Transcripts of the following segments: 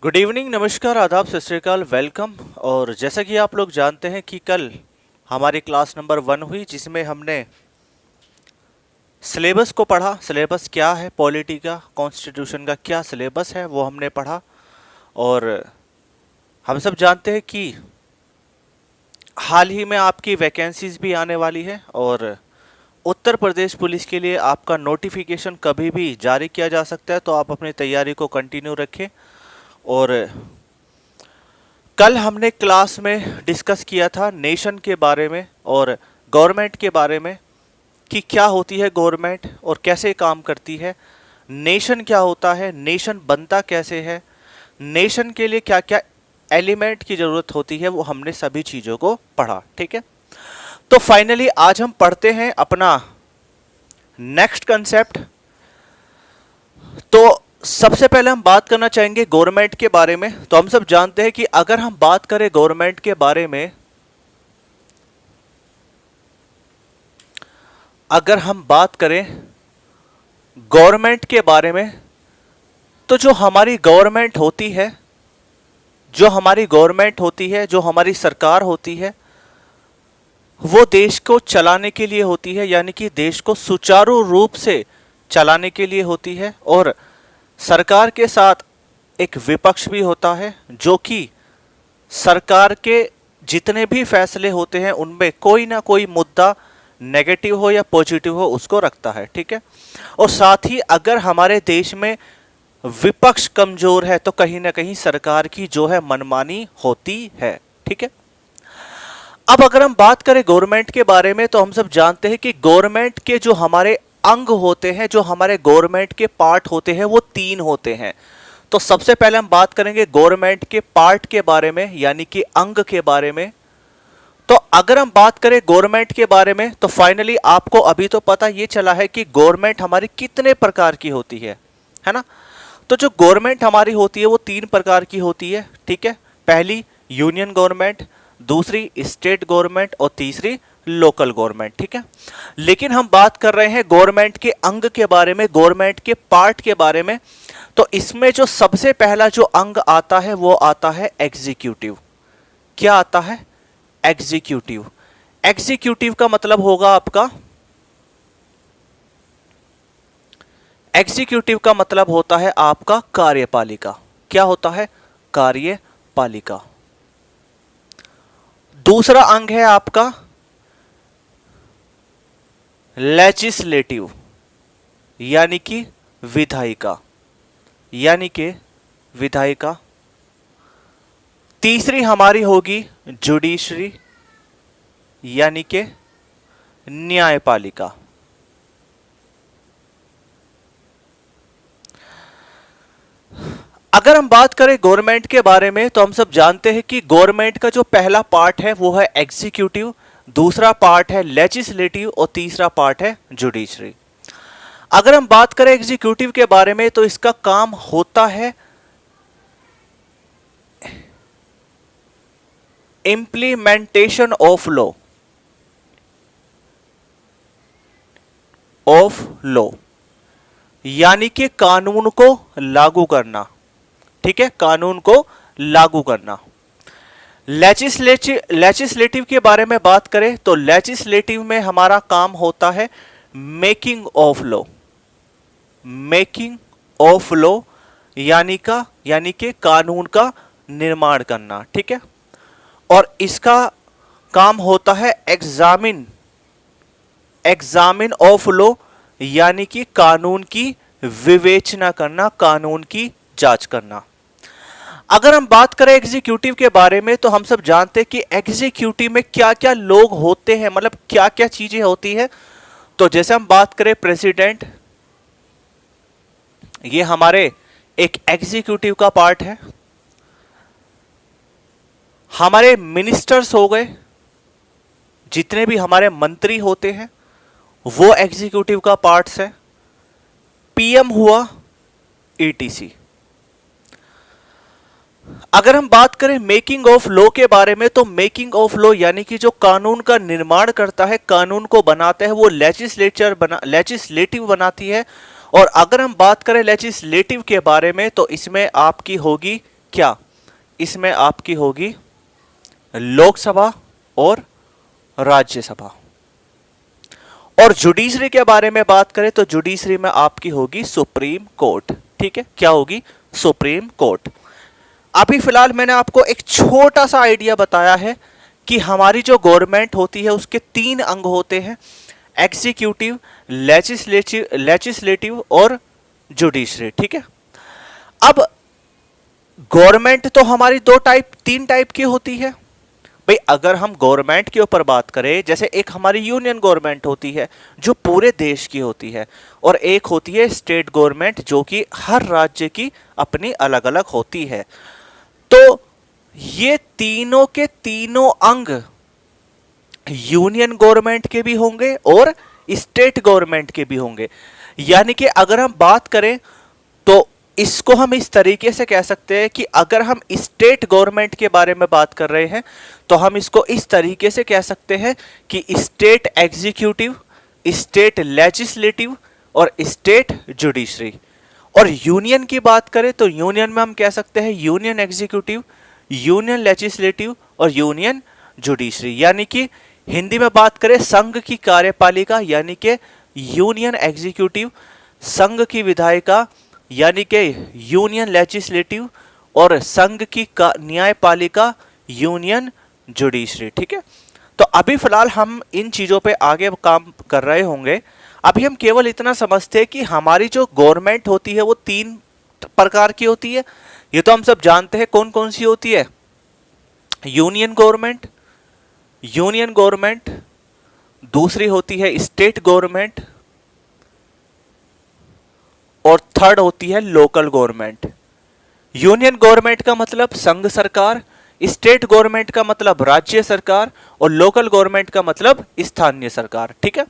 Good evening, नमस्कार, आदाब, सत श्री अकाल, वेलकम। और जैसा कि आप लोग जानते हैं कि कल हमारी क्लास नंबर 1 हुई जिसमें हमने सिलेबस को पढ़ा। सिलेबस क्या है, पॉलिटी का, कॉन्स्टिट्यूशन का क्या सिलेबस है वो हमने पढ़ा। और हम सब जानते हैं कि हाल ही में आपकी वैकेंसीज भी आने वाली है और उत्तर प्रदेश पुलिस के लिए आपका नोटिफिकेशन कभी भी जारी किया जा सकता है, तो आप अपनी तैयारी को कंटिन्यू रखें। और कल हमने क्लास में डिस्कस किया था नेशन के बारे में और गवर्नमेंट के बारे में कि क्या होती है गवर्नमेंट और कैसे काम करती है, नेशन क्या होता है, नेशन बनता कैसे है, नेशन के लिए क्या क्या एलिमेंट की ज़रूरत होती है, वो हमने सभी चीज़ों को पढ़ा। ठीक है, तो फाइनली आज हम पढ़ते हैं अपना नेक्स्ट कंसेप्ट। तो सबसे पहले हम बात करना चाहेंगे गवर्नमेंट के बारे में। तो हम सब जानते हैं कि अगर हम बात करें गवर्नमेंट के बारे में, अगर हम बात करें गवर्नमेंट के बारे में, तो जो हमारी गवर्नमेंट होती है, जो हमारी गवर्नमेंट होती है, जो हमारी सरकार होती है, वो देश को चलाने के लिए होती है, यानी कि देश को सुचारू रूप से चलाने के लिए होती है। और सरकार के साथ एक विपक्ष भी होता है जो कि सरकार के जितने भी फैसले होते हैं उनमें कोई ना कोई मुद्दा नेगेटिव हो या पॉजिटिव हो उसको रखता है। ठीक है, और साथ ही अगर हमारे देश में विपक्ष कमजोर है तो कहीं ना कहीं सरकार की जो है मनमानी होती है। ठीक है, अब अगर हम बात करें गवर्नमेंट के बारे में, तो हम सब जानते हैं कि गवर्नमेंट के जो हमारे अंग होते हैं, जो हमारे गवर्नमेंट के पार्ट होते हैं, वो 3 होते हैं। तो सबसे पहले हम बात करेंगे गवर्नमेंट के पार्ट के बारे में, यानी कि अंग के बारे में। तो अगर हम बात करें गवर्नमेंट के बारे में, तो फाइनली आपको अभी तो पता ये चला है कि गवर्नमेंट हमारी कितने प्रकार की होती है ना। तो जो गवर्नमेंट हमारी होती है वो 3 प्रकार की होती है। ठीक है, पहली यूनियन गवर्नमेंट, दूसरी स्टेट गवर्नमेंट और तीसरी लोकल गवर्नमेंट। ठीक है, लेकिन हम बात कर रहे हैं गवर्नमेंट के अंग के बारे में, गवर्नमेंट के पार्ट के बारे में। तो इसमें जो सबसे पहला जो अंग आता है वो आता है एग्जीक्यूटिव। क्या आता है? एग्जीक्यूटिव। एग्जीक्यूटिव का मतलब होगा आपका, एग्जीक्यूटिव का मतलब होता है आपका कार्यपालिका। क्या होता है? कार्यपालिका। दूसरा अंग है आपका लेजिस्लेटिव, यानी कि विधायिका, यानी कि विधायिका। तीसरी हमारी होगी जुडिशरी, यानी कि न्यायपालिका। अगर हम बात करें गवर्नमेंट के बारे में, तो हम सब जानते हैं कि गवर्नमेंट का जो पहला पार्ट है वो है एग्जीक्यूटिव, दूसरा पार्ट है लेजिस्लेटिव और तीसरा पार्ट है जुडिशरी। अगर हम बात करें एग्जीक्यूटिव के बारे में, तो इसका काम होता है इंप्लीमेंटेशन ऑफ लॉ, यानी कि कानून को लागू करना। ठीक है, कानून को लागू करना। लेजिस्लेटिव के बारे में बात करें, तो लेजिस्लेटिव में हमारा काम होता है making of law, making of law, यानी कि कानून का निर्माण करना। ठीक है, और इसका काम होता है एग्जामिन ऑफ लॉ, यानी कि कानून की विवेचना करना, कानून की जांच करना। अगर हम बात करें एग्जीक्यूटिव के बारे में, तो हम सब जानते हैं कि एग्जीक्यूटिव में क्या क्या लोग होते हैं, मतलब क्या क्या चीजें होती है। तो जैसे हम बात करें प्रेसिडेंट, ये हमारे एक एग्जीक्यूटिव का पार्ट है। हमारे मिनिस्टर्स हो गए, जितने भी हमारे मंत्री होते हैं वो एग्जीक्यूटिव का पार्ट्स है। पीएम हुआ, ईटीसी। अगर हम बात करें मेकिंग ऑफ लॉ के बारे में, तो मेकिंग ऑफ लॉ यानी कि जो कानून का निर्माण करता है, कानून को बनाता है, वो लेजिस्लेटिव बनाती है। और अगर हम बात करें लेजिस्लेटिव के बारे में, तो इसमें आपकी होगी क्या? इसमें आपकी होगी लोकसभा और राज्यसभा। और जुडिशरी के बारे में बात करें तो जुडिशरी में आपकी होगी सुप्रीम कोर्ट। ठीक है, क्या होगी? Supreme court. अभी फिलहाल मैंने आपको एक छोटा सा आइडिया बताया है कि हमारी जो गवर्नमेंट होती है उसके 3 अंग होते हैं, एग्जीक्यूटिव, लेजिस्लेटिव और जुडिशरी। ठीक है, अब गवर्नमेंट तो हमारी 3 टाइप की होती है भाई। अगर हम गवर्नमेंट के ऊपर बात करें, जैसे एक हमारी यूनियन गवर्नमेंट होती है जो पूरे देश की होती है, और एक होती है स्टेट गवर्नमेंट जो कि हर राज्य की अपनी अलग अलग होती है। तो ये तीनों के तीनों अंग यूनियन गवर्नमेंट के भी होंगे और स्टेट गवर्नमेंट के भी होंगे। यानी कि अगर हम बात करें तो इसको हम इस तरीके से कह सकते हैं कि अगर हम स्टेट गवर्नमेंट के बारे में बात कर रहे हैं तो हम इसको इस तरीके से कह सकते हैं कि स्टेट एग्जीक्यूटिव, स्टेट लेजिस्लेटिव और स्टेट जुडिशरी। और यूनियन की बात करें तो यूनियन में हम कह सकते हैं यूनियन एग्जीक्यूटिव, यूनियन लेजिस्लेटिव और यूनियन जुडिशरी। यानी कि हिंदी में बात करें संघ की कार्यपालिका यानी कि यूनियन एग्जीक्यूटिव, संघ की विधायिका यानी कि यूनियन लेजिस्लेटिव और संघ की न्यायपालिका यूनियन जुडिशरी। ठीक है, तो अभी फिलहाल हम इन चीजों पे आगे काम कर रहे होंगे। अभी हम केवल इतना समझते हैं कि हमारी जो गवर्नमेंट होती है वो 3 प्रकार की होती है। ये तो हम सब जानते हैं कौन कौन सी होती है। यूनियन गवर्नमेंट, दूसरी होती है स्टेट गवर्नमेंट और थर्ड होती है लोकल गवर्नमेंट। यूनियन गवर्नमेंट का मतलब संघ सरकार, स्टेट गवर्नमेंट का मतलब राज्य सरकार और लोकल गवर्नमेंट का मतलब स्थानीय सरकार। ठीक है,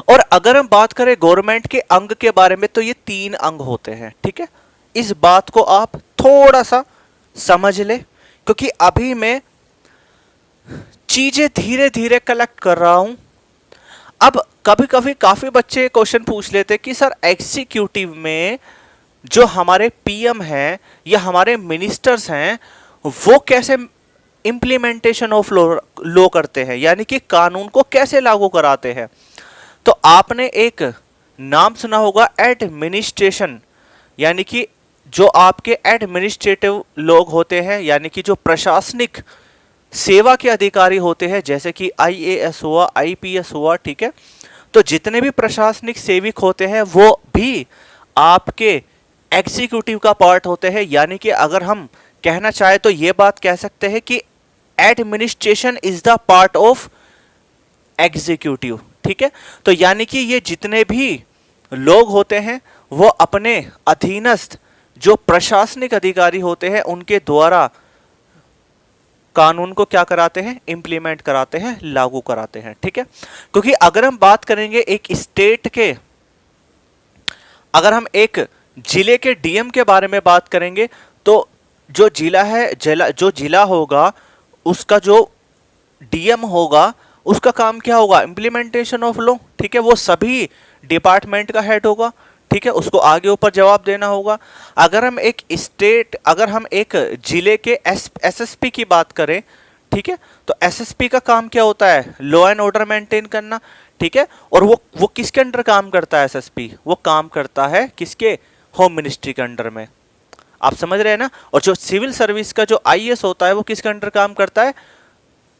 और अगर हम बात करें गवर्नमेंट के अंग के बारे में तो ये 3 अंग होते हैं। ठीक है, इस बात को आप थोड़ा सा समझ ले, क्योंकि अभी मैं चीजें धीरे धीरे कलेक्ट कर रहा हूं। अब कभी कभी काफी बच्चे क्वेश्चन पूछ लेते कि सर एग्जीक्यूटिव में जो हमारे पीएम हैं या हमारे मिनिस्टर्स हैं वो कैसे इंप्लीमेंटेशन ऑफ लॉ करते हैं, यानी कि कानून को कैसे लागू कराते हैं। तो आपने एक नाम सुना होगा एडमिनिस्ट्रेशन, यानी कि जो आपके एडमिनिस्ट्रेटिव लोग होते हैं यानी कि जो प्रशासनिक सेवा के अधिकारी होते हैं, जैसे कि आईएएस हुआ, आईपीएस हुआ। ठीक है, तो जितने भी प्रशासनिक सेवक होते हैं वो भी आपके एग्जीक्यूटिव का पार्ट होते हैं। यानी कि अगर हम कहना चाहे तो ये बात कह सकते हैं कि administration is the part of executive. ठीक है, तो यानी कि ये जितने भी लोग होते हैं वो अपने अधीनस्थ जो प्रशासनिक अधिकारी होते हैं उनके द्वारा कानून को क्या कराते हैं, इंप्लीमेंट कराते हैं, लागू कराते हैं। ठीक है, क्योंकि अगर हम बात करेंगे एक स्टेट के, अगर हम एक जिले के डीएम के बारे में बात करेंगे तो जो जिला है, जो जिला होगा उसका जो डीएम होगा उसका काम क्या होगा, इंप्लीमेंटेशन ऑफ लॉ। ठीक है, वो सभी डिपार्टमेंट का हेड होगा। ठीक है, उसको आगे ऊपर जवाब देना होगा। अगर हम एक जिले के एसएसपी की बात करें, ठीक है, तो एसएसपी का काम क्या होता है, लॉ एंड ऑर्डर मेंटेन करना। ठीक है, और वो किसके अंडर काम करता है एसएसपी, वो काम करता है किसके, होम मिनिस्ट्री के अंडर में। आप समझ रहे हैं ना। और जो सिविल सर्विस का जो आईएएस होता है वो किसके अंडर काम करता है,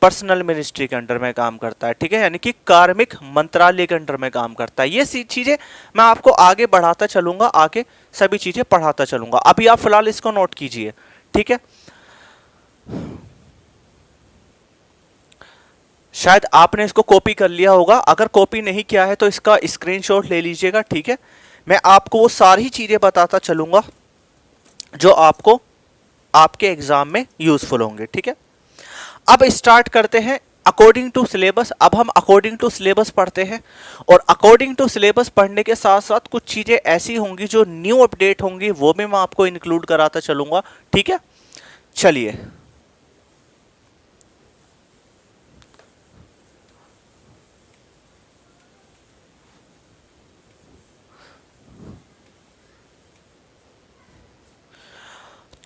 पर्सनल मिनिस्ट्री के अंडर में काम करता है। ठीक है, यानी कि कार्मिक मंत्रालय के अंडर में काम करता है। ये चीजें मैं आपको आगे बढ़ाता चलूंगा, आगे सभी चीजें पढ़ाता चलूंगा। अभी आप फिलहाल इसको नोट कीजिए। ठीक है, शायद आपने इसको कॉपी कर लिया होगा, अगर कॉपी नहीं किया है तो इसका स्क्रीनशॉट ले लीजिएगा। ठीक है, मैं आपको वो सारी चीजें बताता चलूंगा जो आपको आपके एग्जाम में यूजफुल होंगे। ठीक है, अब स्टार्ट करते हैं अकॉर्डिंग टू सिलेबस। अब हम अकॉर्डिंग टू सिलेबस पढ़ते हैं, और अकॉर्डिंग टू सिलेबस पढ़ने के साथ साथ कुछ चीजें ऐसी होंगी जो न्यू अपडेट होंगी, वो भी मैं आपको इंक्लूड कराता चलूंगा। ठीक है, चलिए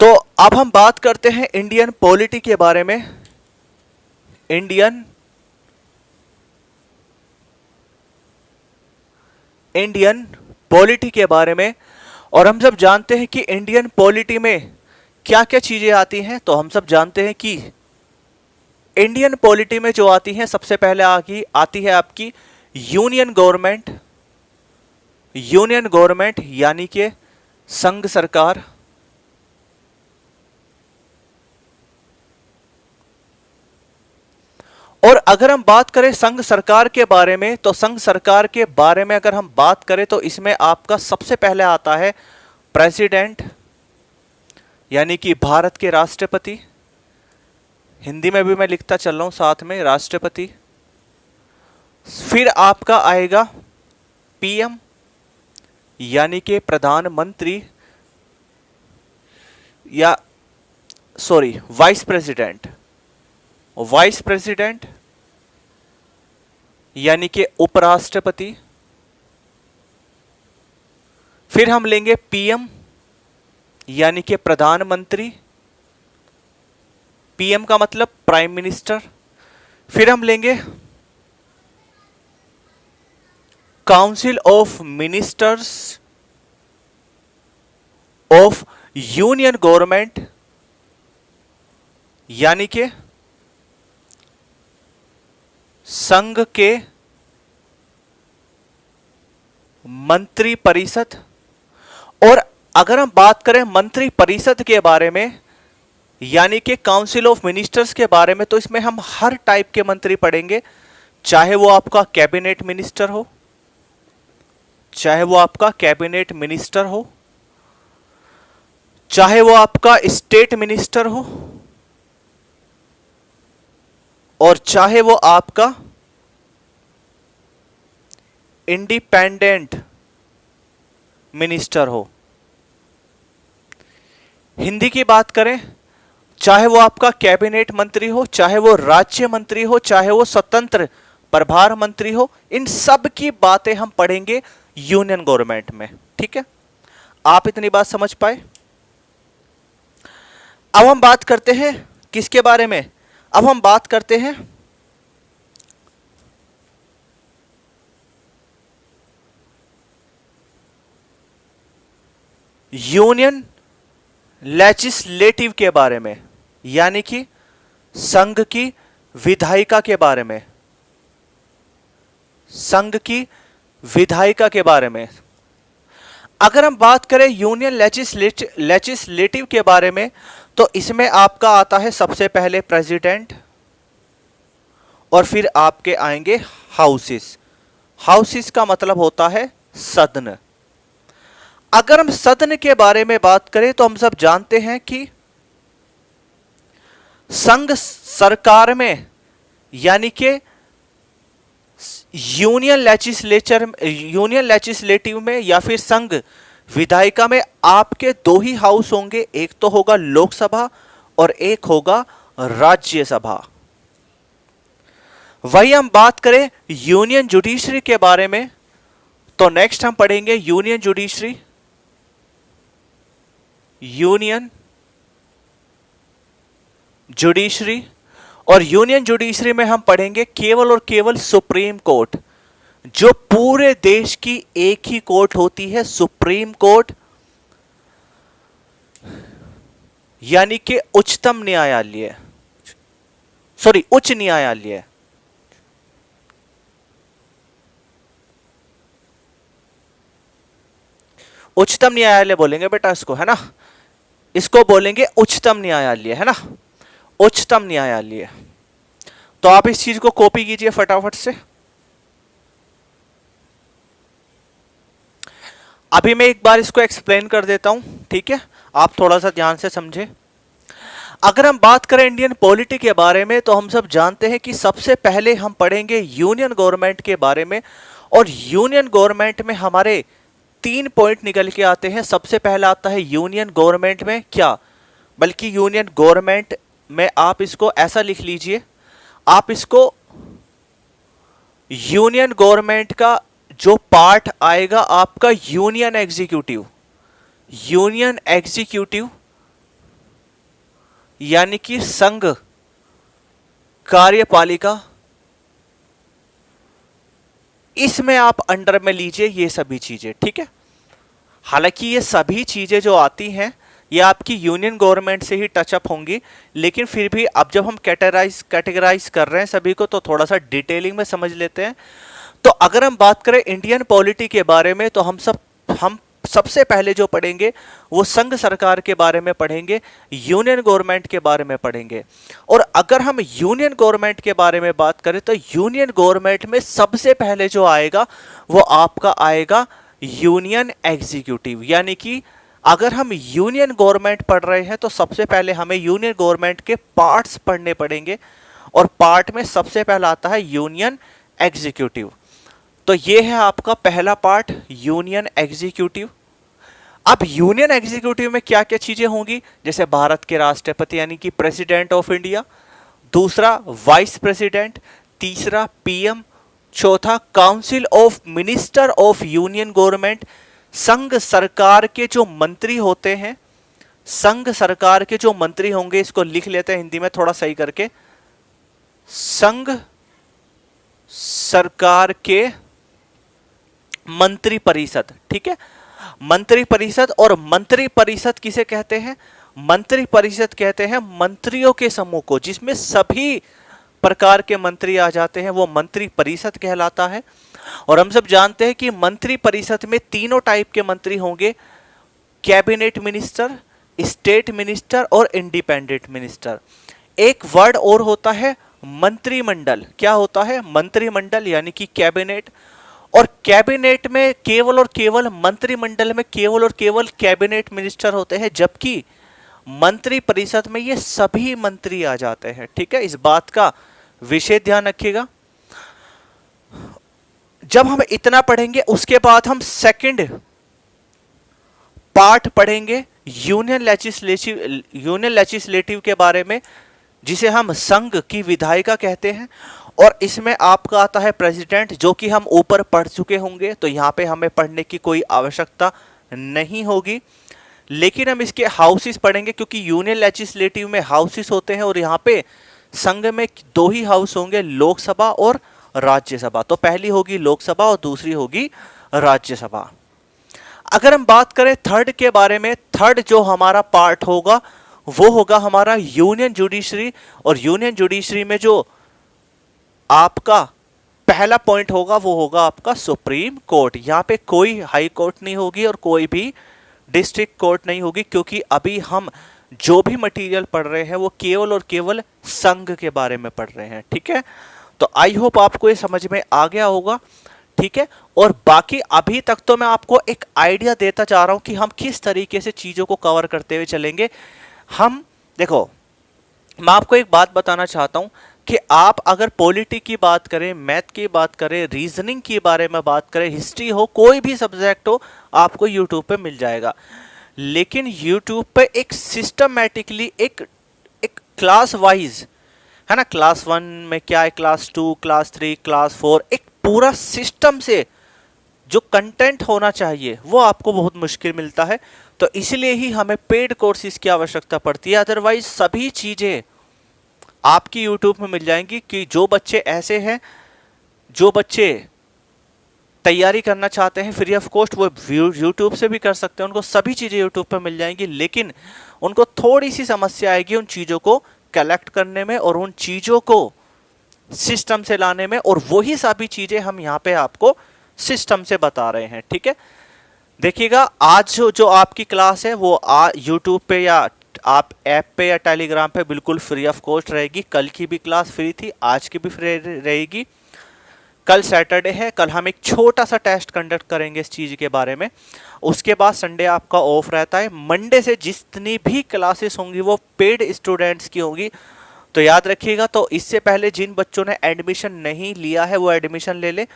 तो अब हम बात करते हैं इंडियन पॉलिटी के बारे में। इंडियन पॉलिटी के बारे में। और हम सब जानते हैं कि इंडियन पॉलिटी में क्या क्या चीजें आती हैं। तो हम सब जानते हैं कि इंडियन पॉलिटी में जो आती हैं, सबसे पहले आती है आपकी यूनियन गवर्नमेंट। यूनियन गवर्नमेंट यानी कि संघ सरकार। और अगर हम बात करें संघ सरकार के बारे में, तो संघ सरकार के बारे में अगर हम बात करें तो इसमें आपका सबसे पहले आता है प्रेसिडेंट, यानी कि भारत के राष्ट्रपति। हिंदी में भी मैं लिखता चल रहा हूं साथ में, राष्ट्रपति। फिर आपका आएगा पीएम, यानी कि प्रधानमंत्री, या sorry vice president. Vice president यानी कि उपराष्ट्रपति। फिर हम लेंगे पीएम, यानी कि प्रधानमंत्री। पीएम का मतलब प्राइम मिनिस्टर। फिर हम लेंगे council of ministers of union government, यानी कि संघ के मंत्री परिषद। और अगर हम बात करें मंत्री परिषद के बारे में, यानी कि काउंसिल ऑफ मिनिस्टर्स के बारे में, तो इसमें हम हर टाइप के मंत्री पढ़ेंगे, चाहे वो आपका कैबिनेट मिनिस्टर हो, चाहे वो आपका कैबिनेट मिनिस्टर हो, चाहे वो आपका स्टेट मिनिस्टर हो, और चाहे वो आपका इंडिपेंडेंट मिनिस्टर हो। हिंदी की बात करें, चाहे वो आपका कैबिनेट मंत्री हो, चाहे वो राज्य मंत्री हो, चाहे वो स्वतंत्र प्रभार मंत्री हो, इन सब की बातें हम पढ़ेंगे यूनियन गवर्नमेंट में। ठीक है, आप इतनी बात समझ पाए। अब हम बात करते हैं किसके बारे में? अब हम बात करते हैं यूनियन लेजिस्लेटिव के बारे में, यानी कि संघ की विधायिका के बारे में। संघ की विधायिका के बारे में अगर हम बात करें यूनियन लेजिस्लेटिव के बारे में, तो इसमें आपका आता है सबसे पहले प्रेसिडेंट, और फिर आपके आएंगे हाउसेस। हाउसेस का मतलब होता है सदन। अगर हम सदन के बारे में बात करें तो हम सब जानते हैं कि संघ सरकार में, यानी कि यूनियन लेजिस्लेटिव में या फिर संघ विधायिका में आपके दो ही हाउस होंगे, एक तो होगा लोकसभा और एक होगा राज्यसभा। वही हम बात करें यूनियन जुडिशरी के बारे में, तो नेक्स्ट हम पढ़ेंगे यूनियन जुडिशरी। यूनियन जुडिशरी, और यूनियन जुडिशरी में हम पढ़ेंगे केवल और केवल सुप्रीम कोर्ट, जो पूरे देश की एक ही कोर्ट होती है, सुप्रीम कोर्ट, यानी कि उच्चतम न्यायालय, सॉरी उच्च न्यायालय। उच्चतम न्यायालय बोलेंगे बेटा इसको, है ना, इसको बोलेंगे उच्चतम न्यायालय, है ना, उच्चतम न्यायालय। तो आप इस चीज को कॉपी कीजिए फटाफट से। अभी मैं एक बार इसको एक्सप्लेन कर देता हूं, ठीक है, आप थोड़ा सा ध्यान से समझें। अगर हम बात करें इंडियन पॉलिटी के बारे में, तो हम सब जानते हैं कि सबसे पहले हम पढ़ेंगे यूनियन गवर्नमेंट के बारे में। और यूनियन गवर्नमेंट में हमारे 3 पॉइंट निकल के आते हैं। सबसे पहला आता है यूनियन गवर्नमेंट में क्या, बल्कि यूनियन गवर्नमेंट में आप इसको ऐसा लिख लीजिए, आप इसको यूनियन गवर्नमेंट का जो पार्ट आएगा आपका यूनियन एग्जीक्यूटिव, यूनियन एग्जीक्यूटिव, यानी कि संघ कार्यपालिका, इसमें आप अंडर में लीजिए ये सभी चीजें, ठीक है। हालांकि ये सभी चीजें जो आती हैं ये आपकी यूनियन गवर्नमेंट से ही टचअप होंगी, लेकिन फिर भी अब जब हम कैटेगराइज कर रहे हैं सभी को, तो थोड़ा सा डिटेलिंग में समझ लेते हैं। तो अगर हम बात करें इंडियन पॉलिटी के बारे में, तो हम सबसे पहले जो पढ़ेंगे वो संघ सरकार के बारे में पढ़ेंगे, यूनियन गवर्नमेंट के बारे में पढ़ेंगे। और अगर हम यूनियन गवर्नमेंट के बारे में बात करें तो यूनियन गवर्नमेंट में सबसे पहले जो आएगा वो आपका आएगा यूनियन एग्जीक्यूटिव। यानी कि अगर हम यूनियन गवर्नमेंट पढ़ रहे हैं तो सबसे पहले हमें यूनियन गवर्नमेंट के पार्ट्स पढ़ने पड़ेंगे, और पार्ट में सबसे पहला आता है यूनियन एग्जीक्यूटिव। तो ये है आपका पहला पार्ट, यूनियन एग्जीक्यूटिव। अब यूनियन एग्जीक्यूटिव में क्या क्या चीजें होंगी, जैसे भारत के राष्ट्रपति यानी कि प्रेसिडेंट ऑफ इंडिया, दूसरा वाइस प्रेसिडेंट, तीसरा पीएम, चौथा council of minister of union government, संघ सरकार के जो मंत्री होते हैं, संघ सरकार के जो मंत्री होंगे, इसको लिख लेते हैं हिंदी में थोड़ा सही करके, संघ सरकार के मंत्री परिषद, ठीक है। मंत्री परिषद, और मंत्री परिषद किसे कहते हैं, मंत्री परिषद कहते हैं मंत्रियों के समूह को, जिसमें सभी प्रकार के मंत्री आ जाते हैं, वो मंत्री परिषद कहलाता है। और हम सब जानते हैं कि मंत्री परिषद में तीनों टाइप के मंत्री होंगे, कैबिनेट मिनिस्टर, स्टेट मिनिस्टर और इंडिपेंडेंट मिनिस्टर। एक वर्ड और होता है मंत्रिमंडल। क्या होता है, मंत्रिमंडल यानी कि कैबिनेट। और कैबिनेट में केवल और केवल, मंत्रिमंडल में केवल और केवल कैबिनेट मिनिस्टर होते हैं, जबकि मंत्री परिषद में ये सभी मंत्री आ जाते हैं, ठीक है। इस बात का विशेष ध्यान रखिएगा। जब हम इतना पढ़ेंगे उसके बाद हम सेकंड पार्ट पढ़ेंगे यूनियन लेजिस्लेटिव के बारे में, जिसे हम संघ की विधायिका कहते हैं। और इसमें आपका आता है प्रेसिडेंट, जो कि हम ऊपर पढ़ चुके होंगे, तो यहाँ पे हमें पढ़ने की कोई आवश्यकता नहीं होगी। लेकिन हम इसके हाउसेस पढ़ेंगे, क्योंकि यूनियन लेजिस्लेटिव में हाउसेस होते हैं, और यहाँ पे संघ में दो ही हाउस होंगे, लोकसभा और राज्यसभा। तो पहली होगी लोकसभा और दूसरी होगी राज्यसभा। अगर हम बात करें थर्ड के बारे में, थर्ड जो हमारा पार्ट होगा वो होगा हमारा यूनियन जुडिशरी। और यूनियन जुडिशरी में जो आपका पहला पॉइंट होगा वो होगा आपका सुप्रीम कोर्ट। यहाँ पे कोई हाई कोर्ट नहीं होगी और कोई भी डिस्ट्रिक्ट कोर्ट नहीं होगी, क्योंकि अभी हम जो भी मटेरियल पढ़ रहे हैं वो केवल और केवल संघ के बारे में पढ़ रहे हैं, ठीक है। तो आई होप आपको ये समझ में आ गया होगा, ठीक है। और बाकी अभी तक तो मैं आपको एक आइडिया देता जा रहा हूं कि हम किस तरीके से चीजों को कवर करते हुए चलेंगे। हम देखो, मैं आपको एक बात बताना चाहता हूं कि आप अगर पॉलिटी की बात करें, मैथ की बात करें, रीजनिंग के बारे में बात करें, हिस्ट्री हो, कोई भी सब्जेक्ट हो, आपको यूट्यूब पे मिल जाएगा। लेकिन यूट्यूब पे एक सिस्टमैटिकली एक क्लास वाइज है ना, क्लास 1 में क्या है, क्लास 2, क्लास 3, क्लास 4, एक पूरा सिस्टम से जो कंटेंट होना चाहिए वो आपको बहुत मुश्किल मिलता है। तो इसलिए ही हमें पेड कोर्सेज की आवश्यकता पड़ती है। अदरवाइज सभी चीजें आपकी यूट्यूब में मिल जाएंगी। कि जो बच्चे ऐसे हैं, जो बच्चे तैयारी करना चाहते हैं फ्री ऑफ कॉस्ट, वो यूट्यूब से भी कर सकते हैं, उनको सभी चीजें यूट्यूब पर मिल जाएंगी। लेकिन उनको थोड़ी सी समस्या आएगी उन चीजों को कलेक्ट करने में और उन चीजों को सिस्टम से लाने में, और वही सभी चीजें हम यहाँ पे आपको सिस्टम से बता रहे हैं, ठीक है। देखिएगा, आज जो आपकी क्लास है वो यूट्यूब पे या आप ऐप पे या टेलीग्राम पे बिल्कुल फ्री ऑफ कॉस्ट रहेगी। कल की भी क्लास फ्री थी, आज की भी फ्री रहेगी। कल सैटरडे है, कल हम एक छोटा सा टेस्ट कंडक्ट करेंगे इस चीज के बारे में। उसके बाद संडे आपका ऑफ रहता है। मंडे से जितनी भी क्लासेस होंगी वो पेड स्टूडेंट्स की होंगी, तो याद रखिएगा। तो इससे पहले जिन बच्चों ने एडमिशन नहीं लिया है वो एडमिशन ले ले,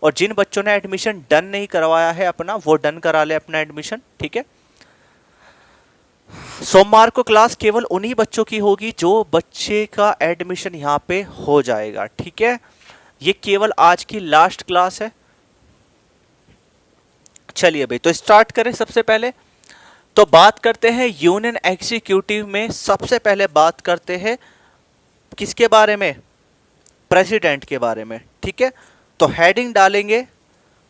और जिन बच्चों ने एडमिशन डन नहीं करवाया है अपना, वो डन करा ले अपना एडमिशन, ठीक है। सोमवार को क्लास केवल उन्हीं बच्चों की होगी जो बच्चे का एडमिशन यहाँ पे हो जाएगा, ठीक है। ये केवल आज की लास्ट क्लास है। चलिए भाई, तो स्टार्ट करें। सबसे पहले तो बात करते हैं यूनियन एग्जीक्यूटिव में, सबसे पहले बात करते हैं किसके बारे में, प्रेसिडेंट के बारे में, ठीक है। तो हेडिंग डालेंगे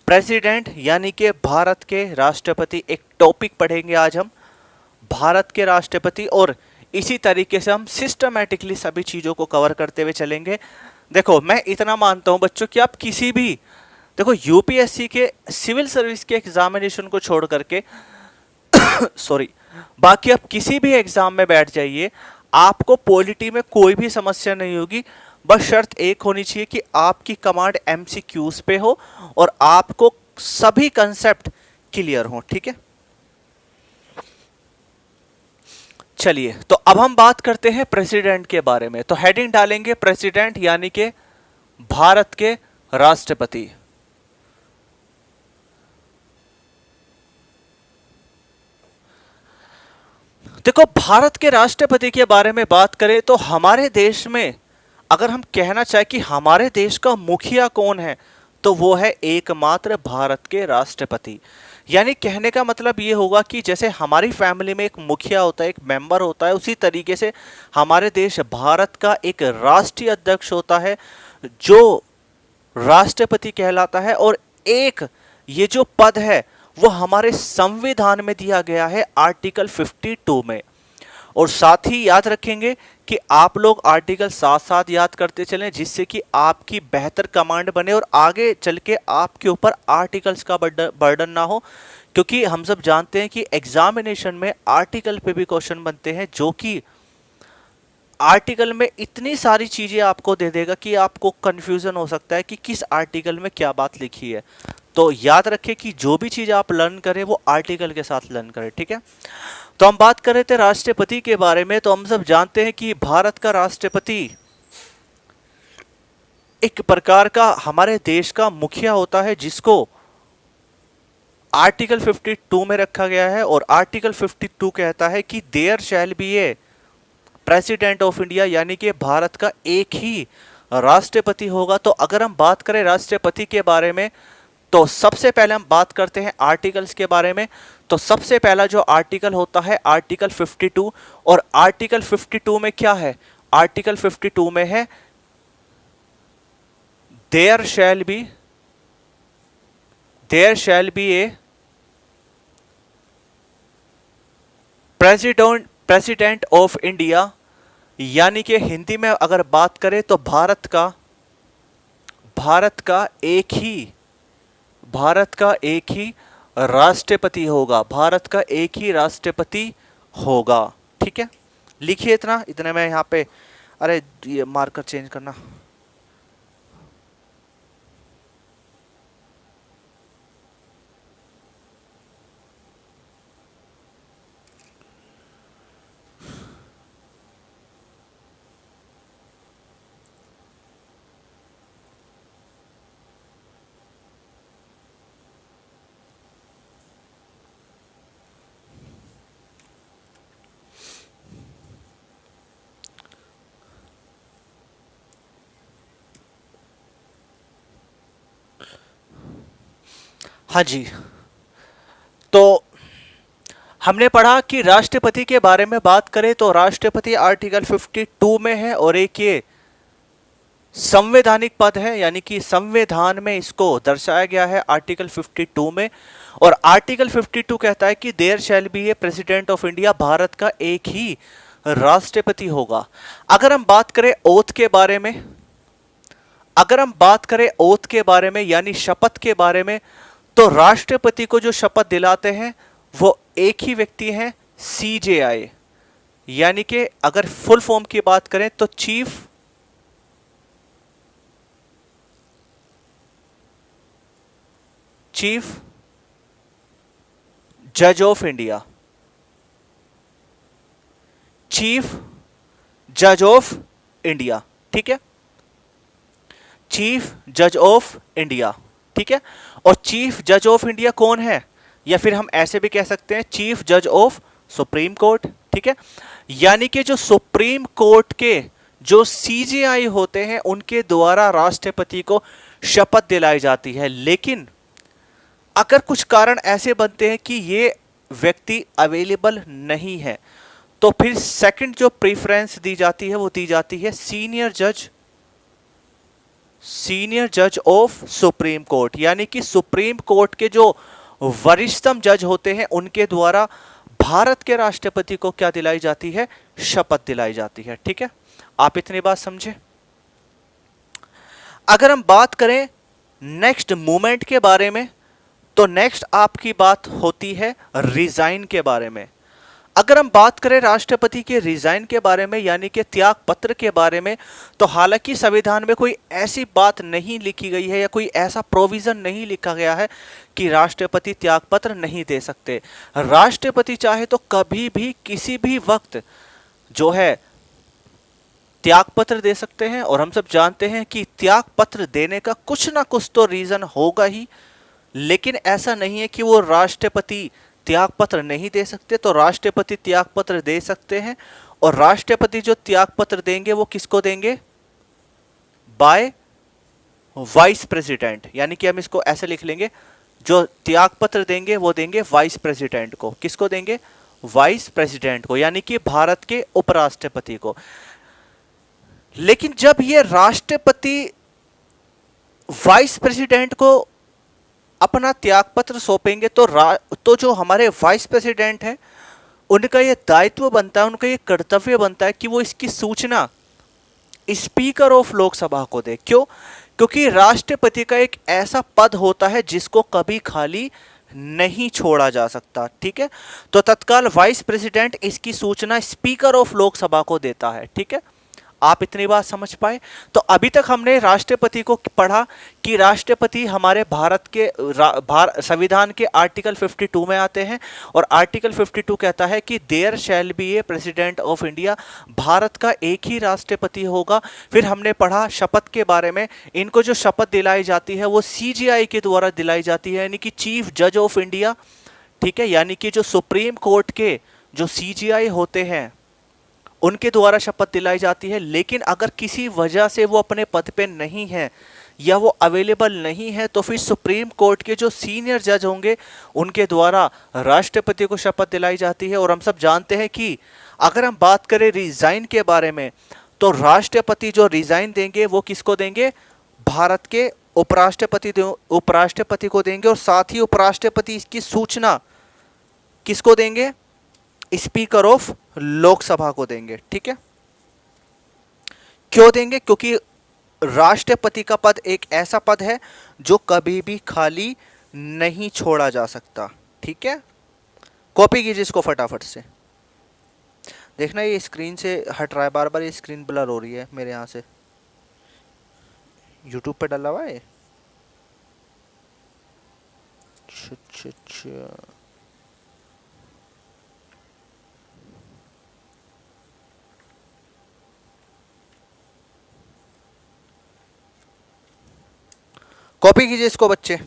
प्रेसिडेंट यानी कि भारत के राष्ट्रपति। एक टॉपिक पढ़ेंगे आज हम, भारत के राष्ट्रपति, और इसी तरीके से हम सिस्टमैटिकली सभी चीज़ों को कवर करते हुए चलेंगे। देखो मैं इतना मानता हूं बच्चों कि आप किसी भी, देखो यूपीएससी के सिविल सर्विस के एग्जामिनेशन को छोड़ करके सॉरी, बाकी आप किसी भी एग्जाम में बैठ जाइए, आपको पॉलिटी में कोई भी समस्या नहीं होगी। बस शर्त एक होनी चाहिए कि आपकी कमांड एमसीक्यूज पे हो और आपको सभी कंसेप्ट क्लियर हो, ठीक है। चलिए, तो अब हम बात करते हैं प्रेसिडेंट के बारे में। तो हेडिंग डालेंगे प्रेसिडेंट यानी कि भारत के राष्ट्रपति। देखो भारत के राष्ट्रपति के बारे में बात करें तो हमारे देश में अगर हम कहना चाहें कि हमारे देश का मुखिया कौन है, तो वो है एकमात्र भारत के राष्ट्रपति। यानी कहने का मतलब ये होगा कि जैसे हमारी फैमिली में एक मुखिया होता है, एक मेंबर होता है, उसी तरीके से हमारे देश भारत का एक राष्ट्रीय अध्यक्ष होता है जो राष्ट्रपति कहलाता है। और एक ये जो पद है वो हमारे संविधान में दिया गया है आर्टिकल 52 में। और साथ ही याद रखेंगे कि आप लोग आर्टिकल साथ साथ याद करते चलें, जिससे कि आपकी बेहतर कमांड बने और आगे चल के आपके ऊपर आर्टिकल्स का बर्डन ना हो। क्योंकि हम सब जानते हैं कि एग्जामिनेशन में आर्टिकल पे भी क्वेश्चन बनते हैं, जो कि आर्टिकल में इतनी सारी चीजें आपको दे देगा कि आपको कंफ्यूजन हो सकता है कि किस आर्टिकल में क्या बात लिखी है। तो याद रखें कि जो भी चीज आप लर्न करें वो आर्टिकल के साथ लर्न करें, ठीक है। तो हम बात कर रहे थे राष्ट्रपति के बारे में। तो हम सब जानते हैं कि भारत का राष्ट्रपति एक प्रकार का हमारे देश का मुखिया होता है, जिसको आर्टिकल 52 में रखा गया है। और आर्टिकल 52 कहता है कि there shall be a president of India, यानी कि भारत का एक ही राष्ट्रपति होगा। तो अगर हम बात करें राष्ट्रपति के बारे में, तो सबसे पहले हम बात करते हैं आर्टिकल्स के बारे में। तो सबसे पहला जो आर्टिकल होता है आर्टिकल 52। और आर्टिकल 52 में क्या है, आर्टिकल 52 में है there shall be a president of India, यानी कि हिंदी में अगर बात करें तो भारत का एक ही राष्ट्रपति होगा, भारत का एक ही राष्ट्रपति होगा, ठीक है। लिखिए इतने में यहाँ पे, अरे ये मार्कर चेंज करना। हाँ जी, तो हमने पढ़ा कि राष्ट्रपति के बारे में बात करें तो राष्ट्रपति आर्टिकल 52 में है और एक ये संवैधानिक पद है, यानी कि संविधान में इसको दर्शाया गया है आर्टिकल 52 में। और आर्टिकल 52 कहता है कि there shall be a president of India, भारत का एक ही राष्ट्रपति होगा। अगर हम बात करें ओथ के बारे में, यानी शपथ के बारे में, तो राष्ट्रपति को जो शपथ दिलाते हैं वो एक ही व्यक्ति हैं, CJI, यानी कि अगर फुल फॉर्म की बात करें तो चीफ जज ऑफ इंडिया, चीफ जज ऑफ इंडिया, ठीक है, चीफ जज ऑफ इंडिया, ठीक है। और चीफ जज ऑफ इंडिया कौन है, या फिर हम ऐसे भी कह सकते हैं चीफ जज ऑफ सुप्रीम कोर्ट, ठीक है। यानी कि जो सुप्रीम कोर्ट के जो CJI होते हैं उनके द्वारा राष्ट्रपति को शपथ दिलाई जाती है। लेकिन अगर कुछ कारण ऐसे बनते हैं कि ये व्यक्ति अवेलेबल नहीं है, तो फिर सेकंड जो प्रेफरेंस दी जाती है वो दी जाती है सीनियर जज ऑफ सुप्रीम कोर्ट, यानी कि सुप्रीम कोर्ट के जो वरिष्ठतम जज होते हैं उनके द्वारा भारत के राष्ट्रपति को क्या दिलाई जाती है, शपथ दिलाई जाती है। ठीक है, आप इतनी बात समझे। अगर हम बात करें नेक्स्ट मूवमेंट के बारे में, तो नेक्स्ट आपकी बात होती है रिजाइन के बारे में। अगर हम बात करें राष्ट्रपति के रिजाइन के बारे में, यानी कि त्याग पत्र के बारे में, तो हालांकि संविधान में कोई ऐसी बात नहीं लिखी गई है या कोई ऐसा प्रोविजन नहीं लिखा गया है कि राष्ट्रपति त्याग पत्र नहीं दे सकते। राष्ट्रपति चाहे तो कभी भी किसी भी वक्त जो है त्याग पत्र दे सकते हैं, और हम सब जानते हैं कि त्याग पत्र देने का कुछ ना कुछ तो रीजन होगा ही, लेकिन ऐसा नहीं है कि वो राष्ट्रपति त्याग पत्र नहीं दे सकते। तो राष्ट्रपति त्याग पत्र दे सकते हैं, और राष्ट्रपति जो त्याग पत्र देंगे वो किसको देंगे, बाय वाइस प्रेसिडेंट, यानी कि हम इसको ऐसे लिख लेंगे, जो त्याग पत्र देंगे वो देंगे वाइस प्रेसिडेंट को। किसको देंगे, वाइस प्रेसिडेंट को, यानी कि भारत के उपराष्ट्रपति को। लेकिन जब ये राष्ट्रपति वाइस प्रेसिडेंट को अपना त्यागपत्र सौंपेंगे, तो जो हमारे वाइस प्रेसिडेंट हैं उनका ये दायित्व बनता है, उनका ये कर्तव्य बनता है कि वो इसकी सूचना स्पीकर ऑफ लोकसभा को दे। क्यों? क्योंकि राष्ट्रपति का एक ऐसा पद होता है जिसको कभी खाली नहीं छोड़ा जा सकता। ठीक है, तो तत्काल वाइस प्रेसिडेंट इसकी सूचना स्पीकर ऑफ लोकसभा को देता है। ठीक है, आप इतनी बात समझ पाए। तो अभी तक हमने राष्ट्रपति को पढ़ा कि राष्ट्रपति हमारे भारत के संविधान के आर्टिकल 52 में आते हैं, और आर्टिकल 52 कहता है कि there shall be a president of India, भारत का एक ही राष्ट्रपति होगा। फिर हमने पढ़ा शपथ के बारे में, इनको जो शपथ दिलाई जाती है वो सीजीआई के द्वारा दिलाई जाती है, यानी कि चीफ जज ऑफ इंडिया। ठीक है, यानी कि जो सुप्रीम कोर्ट के जो सीजीआई होते हैं उनके द्वारा शपथ दिलाई जाती है। लेकिन अगर किसी वजह से वो अपने पद पे नहीं है या वो अवेलेबल नहीं है, तो फिर सुप्रीम कोर्ट के जो सीनियर जज होंगे उनके द्वारा राष्ट्रपति को शपथ दिलाई जाती है। और हम सब जानते हैं कि अगर हम बात करें रिजाइन के बारे में, तो राष्ट्रपति जो रिजाइन देंगे वो किसको देंगे, भारत के उपराष्ट्रपति को देंगे, और साथ ही उपराष्ट्रपति इसकी सूचना किसको देंगे, स्पीकर ऑफ लोकसभा को देंगे। ठीक है, क्यों देंगे? क्योंकि राष्ट्रपति का पद एक ऐसा पद है जो कभी भी खाली नहीं छोड़ा जा सकता। ठीक है, कॉपी कीजिए इसको फटाफट से। देखना ये स्क्रीन से हट रहा है, बार बार ये स्क्रीन ब्लर हो रही है मेरे यहाँ से, यूट्यूब पे डला हुआ है। अच्छा, कॉपी कीजिए इसको बच्चे।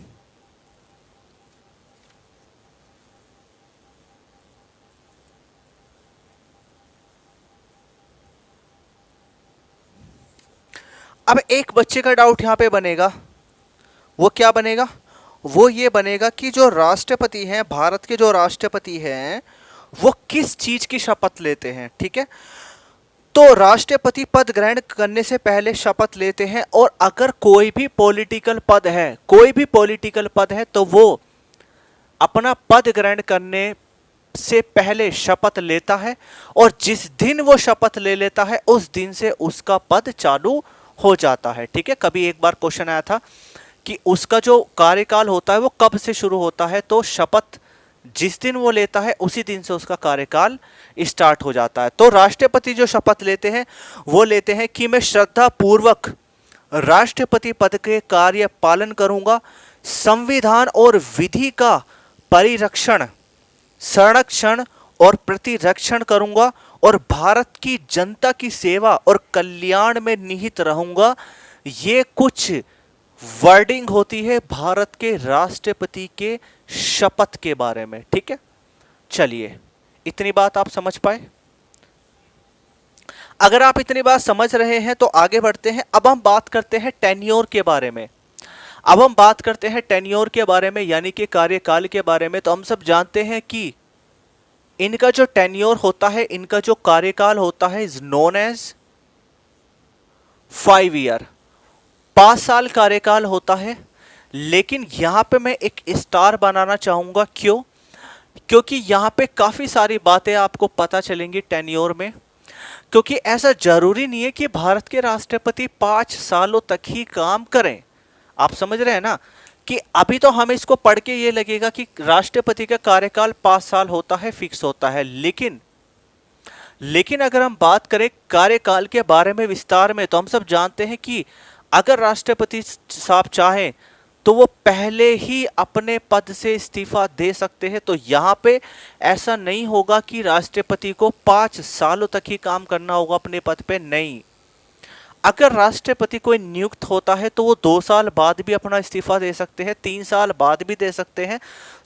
अब एक बच्चे का डाउट यहां पे बनेगा, वो क्या बनेगा, वो ये बनेगा कि जो राष्ट्रपति हैं, भारत के जो राष्ट्रपति हैं, वो किस चीज की शपथ लेते हैं। ठीक है, तो राष्ट्रपति पद ग्रहण करने से पहले शपथ लेते हैं, और अगर कोई भी पॉलिटिकल पद है तो वो अपना पद ग्रहण करने से पहले शपथ लेता है, और जिस दिन वो शपथ ले लेता है उस दिन से उसका पद चालू हो जाता है। ठीक है, कभी एक बार क्वेश्चन आया था कि उसका जो कार्यकाल होता है वो कब से शुरू होता है, तो शपथ जिस दिन वो लेता है उसी दिन से उसका कार्यकाल स्टार्ट हो जाता है। तो राष्ट्रपति जो शपथ लेते हैं वो लेते हैं कि मैं श्रद्धा पूर्वक राष्ट्रपति पद के कार्य पालन करूंगा, संविधान और विधि का परिरक्षण, संरक्षण और प्रतिरक्षण करूंगा, और भारत की जनता की सेवा और कल्याण में निहित रहूंगा। ये कुछ वर्डिंग होती है भारत के राष्ट्रपति के शपथ के बारे में। ठीक है, चलिए इतनी बात आप समझ पाए। अगर आप इतनी बात समझ रहे हैं तो आगे बढ़ते हैं। अब हम बात करते हैं टेन्योर के बारे में। यानी कि कार्यकाल के बारे में। तो हम सब जानते हैं कि इनका जो टेन्योर होता है, इनका जो कार्यकाल होता है, इज नोन एज 5 ईयर, 5 साल कार्यकाल होता है। लेकिन यहां पे मैं एक स्टार बनाना चाहूंगा, क्यों? क्योंकि यहां पे काफी सारी बातें आपको पता चलेंगी टेन्योर में। क्योंकि ऐसा जरूरी नहीं है कि भारत के राष्ट्रपति 5 सालों तक ही काम करें। आप समझ रहे हैं ना कि अभी तो हमें इसको पढ़ के ये लगेगा कि राष्ट्रपति का कार्यकाल 5 साल होता है, फिक्स होता है। लेकिन अगर हम बात करें कार्यकाल के बारे में विस्तार में, तो हम सब जानते हैं कि अगर राष्ट्रपति साहब चाहें तो वो पहले ही अपने पद से इस्तीफा दे सकते हैं। तो यहां पे ऐसा नहीं होगा कि राष्ट्रपति को 5 सालों तक ही काम करना होगा अपने पद पे, नहीं। अगर राष्ट्रपति कोई नियुक्त होता है तो वो 2 साल बाद भी अपना इस्तीफा दे सकते हैं, 3 साल बाद भी दे सकते हैं।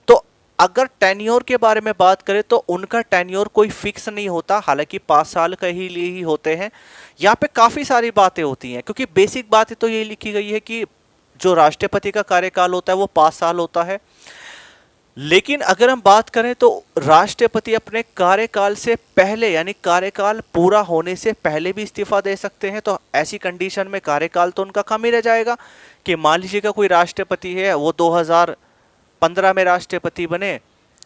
तो अगर टेन्योर के बारे में बात करें तो उनका टेन्योर कोई फिक्स नहीं होता, हालांकि 5 साल का ही लिए ही होते हैं। यहाँ पे काफी सारी बातें होती हैं, क्योंकि बेसिक बातें तो ये लिखी गई है कि जो राष्ट्रपति का कार्यकाल होता है वो 5 साल होता है। लेकिन अगर हम बात करें तो राष्ट्रपति अपने कार्यकाल से पहले, यानी कार्यकाल पूरा होने से पहले भी इस्तीफा दे सकते हैं। तो ऐसी कंडीशन में कार्यकाल तो उनका कम ही रह जाएगा। कि मान लीजिएगा कोई राष्ट्रपति है, वो 2015 में राष्ट्रपति बने,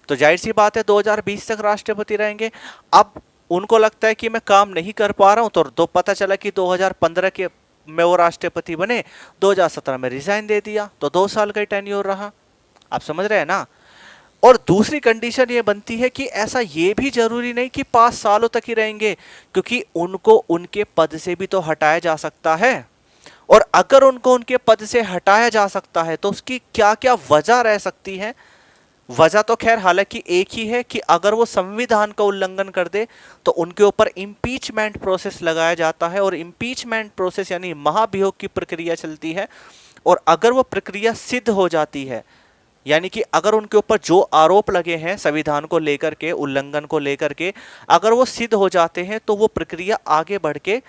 तो जाहिर सी बात है 2020 तक राष्ट्रपति रहेंगे। अब उनको लगता है कि मैं काम नहीं कर पा रहा हूं, तो पता चला कि 2015 के में वो राष्ट्रपति बने, 2017 में रिजाइन दे दिया, तो 2 साल का टेन्योर रहा। आप समझ रहे हैं ना। और दूसरी कंडीशन ये बनती है कि ऐसा ये भी जरूरी नहीं कि 5 सालों तक ही रहेंगे, क्योंकि उनको उनके पद से भी तो हटाया जा सकता है। और अगर उनको उनके पद से हटाया जा सकता है तो उसकी क्या क्या वजह रह सकती है। वजह तो खैर हालांकि एक ही है कि अगर वो संविधान का उल्लंघन कर दे तो उनके ऊपर इम्पीचमेंट प्रोसेस लगाया जाता है। और इम्पीचमेंट प्रोसेस यानी महाभियोग की प्रक्रिया चलती है। और अगर वो प्रक्रिया सिद्ध हो जाती है, यानी कि अगर उनके ऊपर जो आरोप लगे हैं संविधान को लेकर के, उल्लंघन को लेकर के, अगर वो सिद्ध हो जाते हैं तो वो प्रक्रिया आगे बढ़ के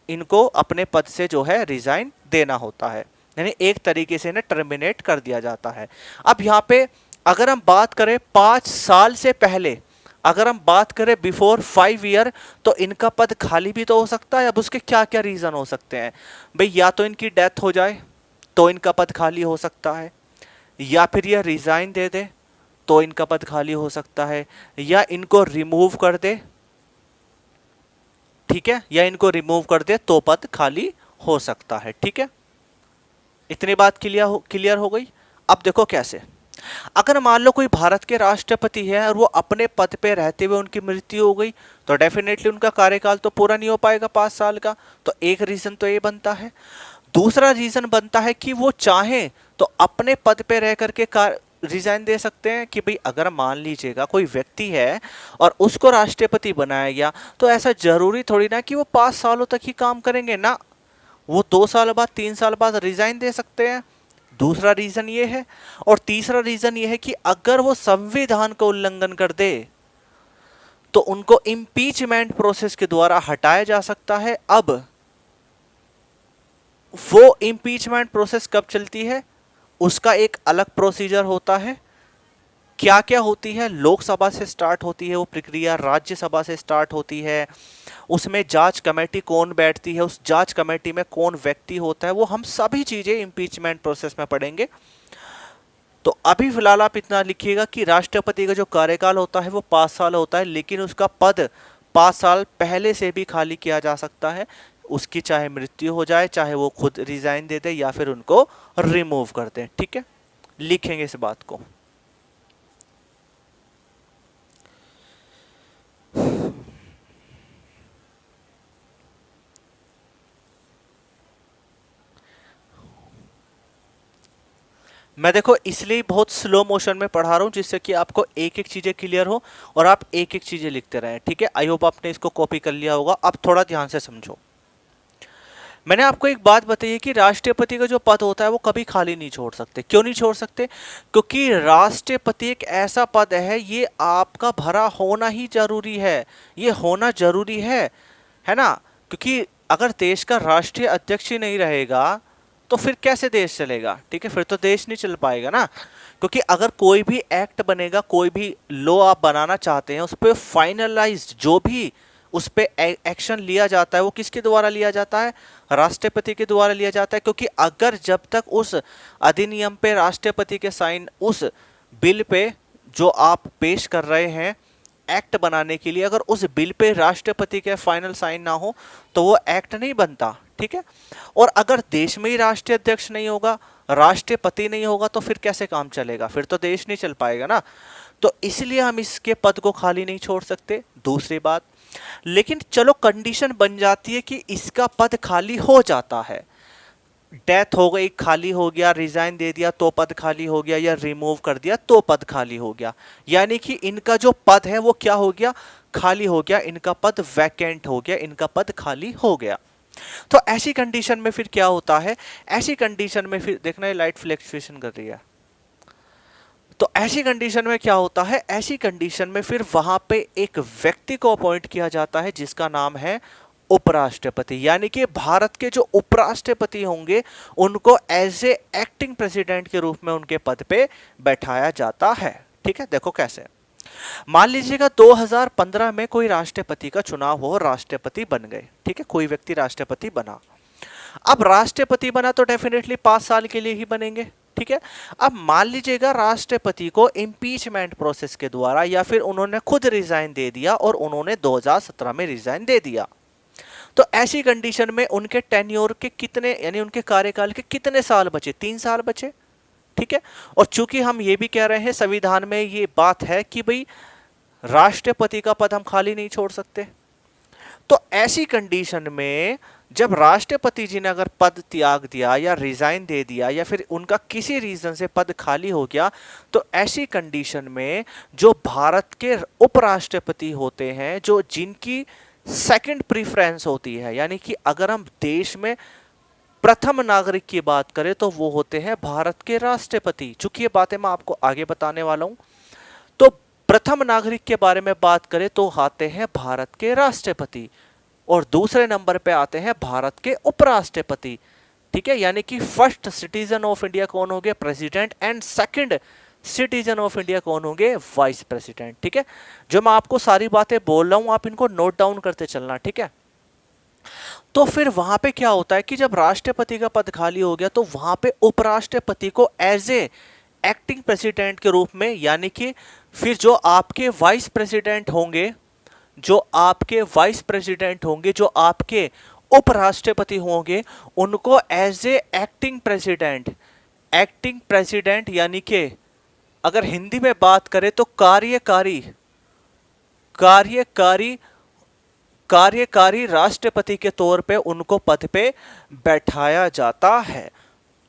इनको अपने पद से जो है रिजाइन देना होता है, यानी एक तरीके से इन्हें टर्मिनेट कर दिया जाता है। अब यहाँ पे अगर हम बात करें 5 साल से पहले, अगर हम बात करें बिफोर 5 ईयर, तो इनका पद खाली भी तो हो सकता है। अब उसके क्या क्या रीजन हो सकते हैं भाई? या तो इनकी डेथ हो जाए तो इनका पद खाली हो सकता है, या फिर यह रिजाइन दे दे तो इनका पद खाली हो सकता है, या इनको रिमूव कर दे, ठीक है, या इनको रिमूव कर दे तो पद खाली हो सकता है। ठीक है, इतनी बात क्लियर हो गई। अब देखो कैसे, अगर मान लो कोई भारत के राष्ट्रपति है और वो अपने पद पे रहते हुए उनकी मृत्यु हो गई, तो डेफिनेटली उनका कार्यकाल तो पूरा नहीं हो पाएगा 5 साल का। तो एक रीजन तो ये बनता है। दूसरा रीजन बनता है कि वो चाहें तो अपने पद पे रह करके रिजाइन दे सकते हैं। कि भाई अगर मान लीजिएगा कोई व्यक्ति है और उसको राष्ट्रपति बनाया गया, तो ऐसा जरूरी थोड़ी ना कि वो 5 सालों तक ही काम करेंगे ना, वो 2 साल बाद 3 साल बाद रिजाइन दे सकते हैं। दूसरा रीजन ये है। और तीसरा रीजन ये है कि अगर वो संविधान का उल्लंघन कर दे तो उनको इंपीचमेंट प्रोसेस के द्वारा हटाया जा सकता है। अब वो इंपीचमेंट प्रोसेस कब चलती है, उसका एक अलग प्रोसीजर होता है। क्या क्या होती है? लोकसभा से स्टार्ट होती है वो प्रक्रिया, राज्यसभा से स्टार्ट होती है, उसमें जांच कमेटी कौन बैठती है, उस जांच कमेटी में कौन व्यक्ति होता है, वो हम सभी चीजें इंपीचमेंट प्रोसेस में पढ़ेंगे। तो अभी फिलहाल आप इतना लिखिएगा कि राष्ट्रपति का जो कार्यकाल होता है वो 5 साल होता है, लेकिन उसका पद 5 साल पहले से भी खाली किया जा सकता है। उसकी चाहे मृत्यु हो जाए, चाहे वो खुद रिजाइन दे दे, या फिर उनको रिमूव कर दे। ठीक है, लिखेंगे इस बात को। मैं देखो इसलिए बहुत स्लो मोशन में पढ़ा रहा हूं, जिससे कि आपको एक एक चीजें क्लियर हो और आप एक एक चीजें लिखते रहें। ठीक है, आई होप आपने इसको कॉपी कर लिया होगा। अब थोड़ा ध्यान से समझो। मैंने आपको एक बात बताई है कि राष्ट्रपति का जो पद होता है वो कभी खाली नहीं छोड़ सकते। क्यों नहीं छोड़ सकते? क्योंकि राष्ट्रपति एक ऐसा पद है, ये आपका भरा होना ही जरूरी है, ये होना जरूरी है ना। क्योंकि अगर देश का राष्ट्रीय अध्यक्ष ही नहीं रहेगा तो फिर कैसे देश चलेगा? ठीक है, फिर तो देश नहीं चल पाएगा ना। क्योंकि अगर कोई भी एक्ट बनेगा, कोई भी लॉ आप बनाना चाहते हैं, उस पर फाइनलाइज जो भी उस पे एक्शन लिया जाता है वो किसके द्वारा लिया जाता है? राष्ट्रपति के द्वारा लिया जाता है। क्योंकि अगर जब तक उस अधिनियम पे राष्ट्रपति के साइन, उस बिल पे जो आप पेश कर रहे हैं एक्ट बनाने के लिए, अगर उस बिल पे राष्ट्रपति के फाइनल साइन ना हो तो वो एक्ट नहीं बनता। ठीक है, और अगर देश में ही राष्ट्रीय अध्यक्ष नहीं होगा, राष्ट्रपति नहीं होगा, तो फिर कैसे काम चलेगा? फिर तो देश नहीं चल पाएगा ना। तो इसलिए हम इसके पद को खाली नहीं छोड़ सकते। दूसरी बात, लेकिन चलो कंडीशन बन जाती है कि इसका पद खाली हो जाता है, डेथ हो गई, खाली हो गया, रिजाइन दे दिया तो पद खाली हो गया, या रिमूव कर दिया तो पद खाली हो गया, यानी कि इनका जो पद है वो क्या हो गया? खाली हो गया, इनका पद वैकेंट हो गया, इनका पद खाली हो गया। तो ऐसी कंडीशन में फिर क्या होता है? ऐसी कंडीशन में फिर देखना, ये लाइट फ्लक्चुएशन कर रही है, तो ऐसी कंडीशन में क्या होता है? ऐसी कंडीशन में फिर वहां पे एक व्यक्ति को अपॉइंट किया जाता है जिसका नाम है उपराष्ट्रपति। यानी कि भारत के जो उपराष्ट्रपति होंगे उनको एज ए एक्टिंग प्रेसिडेंट के रूप में उनके पद पे बैठाया जाता है। ठीक है, देखो कैसे। मान लीजिएगा 2015 में कोई राष्ट्रपति का चुनाव हो, राष्ट्रपति बन गए। ठीक है, कोई व्यक्ति राष्ट्रपति बना। अब राष्ट्रपति बना तो डेफिनेटली 5 साल के लिए ही बनेंगे। ठीक है, अब मान लीजिएगा राष्ट्रपति को इम्पीचमेंट प्रोसेस के द्वारा, या फिर उन्होंने खुद रिजाइन दे दिया और उन्होंने 2017 में रिजाइन दे दिया, तो ऐसी कंडीशन में उनके टेन्योर के कितने, यानी उनके कार्यकाल के कितने साल बचे? 3 साल बचे। ठीक है, और चूंकि हम ये भी कह रहे हैं, संविधान में ये बात है कि भाई राष्ट्रपति का पद हम खाली नहीं छोड़ सकते, तो ऐसी कंडीशन में जब राष्ट्रपति जी ने अगर पद त्याग दिया या रिजाइन दे दिया, या फिर उनका किसी रीजन से पद खाली हो गया, तो ऐसी कंडीशन में जो भारत के उपराष्ट्रपति होते हैं, जो जिनकी सेकंड प्रीफरेंस होती है, यानी कि अगर हम देश में प्रथम नागरिक की बात करें तो वो होते हैं भारत के राष्ट्रपति। चूंकि ये बातें मैं आपको आगे बताने वाला हूं, तो प्रथम नागरिक के बारे में बात करें तो आते हैं भारत के राष्ट्रपति, और दूसरे नंबर पे आते हैं भारत के उपराष्ट्रपति। ठीक है, यानी कि फर्स्ट सिटीजन ऑफ इंडिया कौन होंगे? President, and second citizen of India कौन होंगे? Vice president. ठीक है, जो मैं आपको सारी बातें बोल रहा हूं आप इनको नोट डाउन करते चलना। ठीक है, तो फिर वहां पे क्या होता है कि जब राष्ट्रपति का पद खाली हो गया तो वहां पे उपराष्ट्रपति को एज ए एक्टिंग प्रेसिडेंट के रूप में, यानी कि फिर जो आपके वाइस प्रेसिडेंट होंगे, जो आपके वाइस प्रेसिडेंट होंगे, जो आपके उपराष्ट्रपति होंगे, उनको as a acting president, acting president यानी कि अगर हिंदी में बात करें तो कार्यकारी कार्यकारी कार्यकारी राष्ट्रपति के तौर पे उनको पद पे बैठाया जाता है।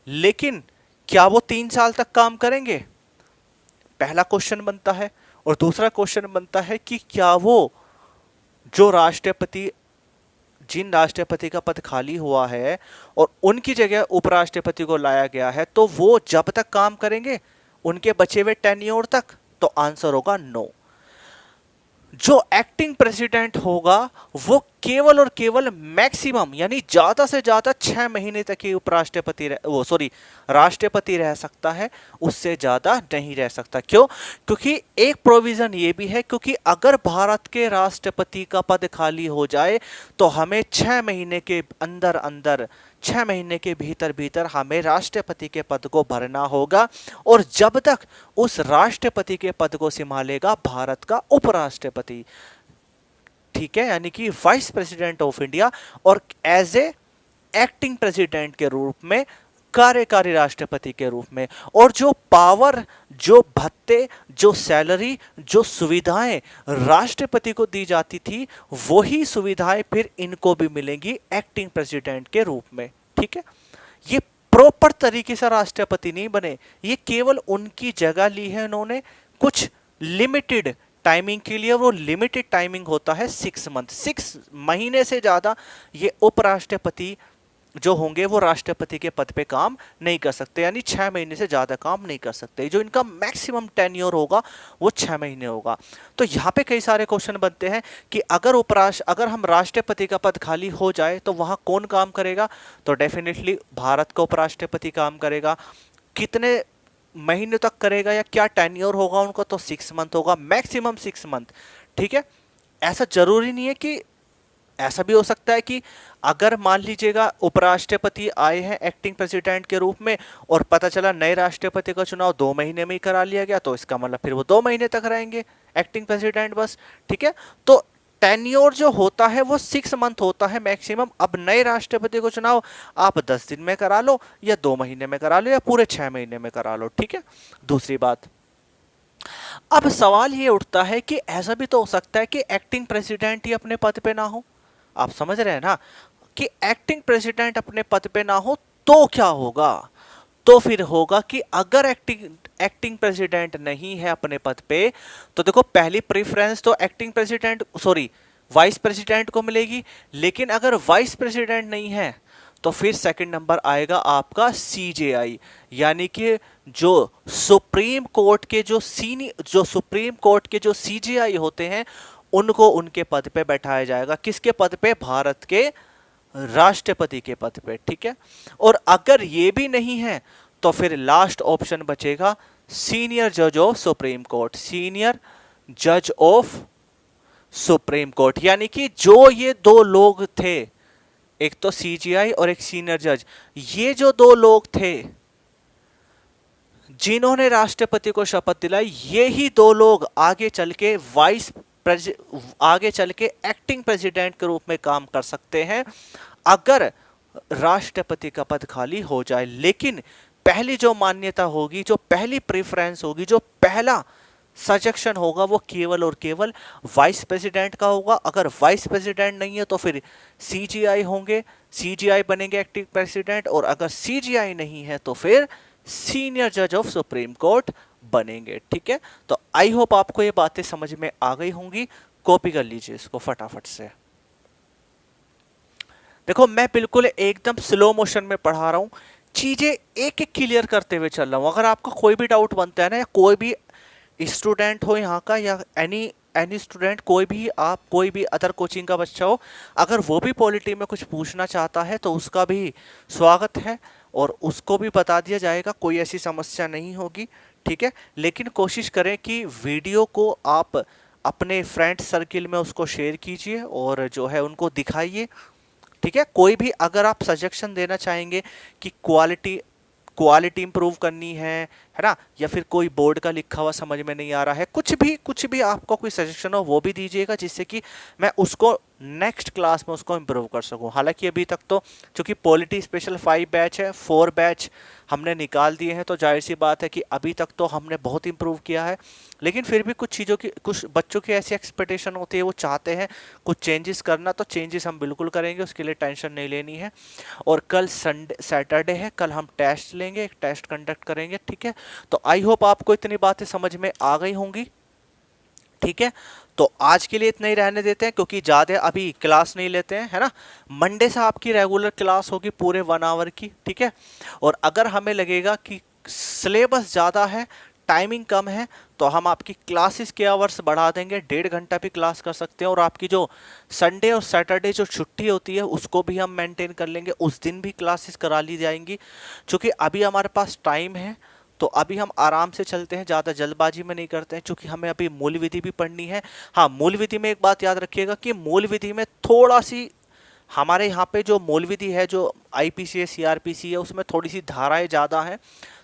लेकिन क्या वो 3 साल तक काम करेंगे? पहला क्वेश्चन बनता है। और दूसरा क्वेश्चन बनता है कि क्या वो जो राष्ट्रपति, जिन राष्ट्रपति का पद खाली हुआ है और उनकी जगह उपराष्ट्रपति को लाया गया है, तो वो जब तक काम करेंगे उनके बचे हुए टेन्योर तक? तो आंसर होगा नो। जो एक्टिंग प्रेसिडेंट होगा वो केवल और केवल मैक्सिमम, यानी ज्यादा से ज्यादा 6 महीने तक ही उपराष्ट्रपति राष्ट्रपति रह सकता है, उससे ज्यादा नहीं रह सकता। क्यों? क्योंकि एक प्रोविजन ये भी है, क्योंकि अगर भारत के राष्ट्रपति का पद खाली हो जाए तो हमें 6 महीने के अंदर अंदर, 6 महीने के भीतर भीतर हमें राष्ट्रपति के पद को भरना होगा, और जब तक उस राष्ट्रपति के पद को संभालेगा भारत का उपराष्ट्रपति। ठीक है, यानी कि वाइस प्रेसिडेंट ऑफ इंडिया, और एज ए एक्टिंग प्रेसिडेंट के रूप में, कार्यकारी राष्ट्रपति के रूप में। और जो पावर, जो भत्ते, जो सैलरी, जो सुविधाएं राष्ट्रपति को दी जाती थी, वही सुविधाएं फिर इनको भी मिलेंगी एक्टिंग प्रेसिडेंट के रूप में। ठीक है, ये प्रॉपर तरीके से राष्ट्रपति नहीं बने, ये केवल उनकी जगह ली है इन्होंने कुछ लिमिटेड टाइमिंग के लिए। वो लिमिटेड टाइमिंग होता है 6 मंथ, 6 महीने से ज्यादा ये उपराष्ट्रपति जो होंगे वो राष्ट्रपति के पद पे काम नहीं कर सकते, यानी 6 महीने से ज्यादा काम नहीं कर सकते। जो इनका मैक्सिमम टेन्योर होगा वो 6 महीने होगा। तो यहाँ पे कई सारे क्वेश्चन बनते हैं कि अगर हम राष्ट्रपति का पद खाली हो जाए तो वहां कौन काम करेगा, तो डेफिनेटली भारत का उपराष्ट्रपति काम करेगा। कितने महीने तक करेगा या क्या टेन्योर होगा उनका, तो 6 मंथ होगा, मैक्सिमम 6 मंथ। ठीक है, ऐसा जरूरी नहीं है कि, ऐसा भी हो सकता है कि अगर मान लीजिएगा उपराष्ट्रपति आए हैं एक्टिंग प्रेसिडेंट के रूप में और पता चला नए राष्ट्रपति का चुनाव 2 महीने में ही करा लिया गया, तो इसका मतलब फिर वो 2 महीने तक रहेंगे एक्टिंग प्रेसिडेंट बस। ठीक है, तो टेन्योर जो होता है वो 6 मंथ होता है मैक्सिमम। अब नए राष्ट्रपति को चुनाव आप 10 दिन में करा लो या 2 महीने में करा लो या पूरे 6 महीने में करा लो। ठीक है, दूसरी बात, अब सवाल ये उठता है कि ऐसा भी तो हो सकता है कि एक्टिंग प्रेसिडेंट ही अपने पद पे ना हो। आप समझ रहे हैं ना, कि एक्टिंग प्रेसिडेंट अपने पद पे ना हो तो क्या होगा, तो फिर होगा कि अगर एक्टिंग प्रेसिडेंट नहीं है अपने पद पे, तो देखो पहली प्रेफरेंस तो acting president sorry vice president को मिलेगी, लेकिन अगर वाइस प्रेसिडेंट नहीं है तो फिर सेकंड नंबर आएगा आपका सीजेआई, यानी कि जो सुप्रीम कोर्ट के जो सीजेआई होते हैं उनको उनके पद पे बैठाया जाएगा। किसके पद पे, भारत के राष्ट्रपति के पद पे। ठीक है, और अगर ये भी नहीं है तो फिर लास्ट ऑप्शन बचेगा सीनियर जज ऑफ सुप्रीम कोर्ट, सीनियर जज ऑफ सुप्रीम कोर्ट, यानी कि जो ये दो लोग थे, एक तो सीजीआई और एक सीनियर जज, ये जो दो लोग थे जिन्होंने राष्ट्रपति को शपथ दिलाई, ये ही दो लोग आगे चल के एक्टिंग प्रेसिडेंट के रूप में काम कर सकते हैं अगर राष्ट्रपति का पद खाली हो जाए। लेकिन पहली जो मान्यता होगी, जो पहली प्रेफरेंस होगी, जो पहला सजेशन होगा वो केवल और केवल वाइस प्रेसिडेंट का होगा। अगर वाइस प्रेसिडेंट नहीं है तो फिर सीजीआई होंगे, सीजीआई बनेंगे एक्टिंग प्रेसिडेंट, और अगर सीजीआई नहीं है तो फिर सीनियर जज ऑफ सुप्रीम कोर्ट बनेंगे। ठीक है, तो आई होप आपको ये बातें समझ में आ गई होंगी। कॉपी कर लीजिए इसको फटाफट से। देखो मैं बिल्कुल एकदम स्लो मोशन में पढ़ा रहा हूं, चीजें एक एक क्लियर करते हुए चल रहा हूं। अगर आपको कोई भी डाउट बनता है ना, या कोई भी स्टूडेंट हो यहाँ का या एनी स्टूडेंट, कोई भी अदर कोचिंग का बच्चा हो, अगर वो भी पॉलिटी में कुछ पूछना चाहता है तो उसका भी स्वागत है और उसको भी बता दिया जाएगा, कोई ऐसी समस्या नहीं होगी। ठीक है, लेकिन कोशिश करें कि वीडियो को आप अपने फ्रेंड सर्किल में उसको शेयर कीजिए और जो है उनको दिखाइए। ठीक है, कोई भी अगर आप सजेशन देना चाहेंगे कि क्वालिटी इंप्रूव करनी है ना, या फिर कोई बोर्ड का लिखा हुआ समझ में नहीं आ रहा है, कुछ भी आपका कोई सजेशन हो वो भी दीजिएगा, जिससे कि मैं उसको नेक्स्ट क्लास में उसको इंप्रूव कर सकूं। हालांकि अभी तक तो चूंकि पॉलिटी स्पेशल 5 बैच है, 4 बैच हमने निकाल दिए हैं, तो जाहिर सी बात है कि अभी तक तो हमने बहुत इंप्रूव किया है, लेकिन फिर भी कुछ बच्चों की ऐसी एक्सपेक्टेशन होती है, वो चाहते हैं कुछ चेंजेस करना, तो चेंजेस हम बिल्कुल करेंगे, उसके लिए टेंशन नहीं लेनी है। और कल सैटरडे है, कल हम टेस्ट लेंगे, एक टेस्ट कंडक्ट करेंगे। ठीक है, तो आई होप आपको इतनी बातें समझ में आ गई होंगी। ठीक है, तो आज के लिए इतना ही रहने देते हैं, क्योंकि ज़्यादा अभी क्लास नहीं लेते हैं, है ना। मंडे से आपकी रेगुलर क्लास होगी पूरे 1 आवर की। ठीक है, और अगर हमें लगेगा कि सिलेबस ज़्यादा है, टाइमिंग कम है, तो हम आपकी क्लासेस के आवर्स बढ़ा देंगे, 1.5 घंटा भी क्लास कर सकते हैं। और आपकी जो संडे और सैटरडे जो छुट्टी होती है उसको भी हम मेंटेन कर लेंगे, उस दिन भी क्लासेस करा ली जाएंगी। क्योंकि अभी हमारे पास टाइम है, तो अभी हम आराम से चलते हैं, ज़्यादा जल्दबाजी में नहीं करते हैं, क्योंकि हमें अभी मूल विधि भी पढ़नी है। हाँ, मूल विधि में एक बात याद रखिएगा कि मूल विधि में थोड़ा सी हमारे यहाँ पे जो मूल विधि है, जो आईपीसी है, सीआरपीसी है, उसमें थोड़ी सी धाराएं ज़्यादा हैं,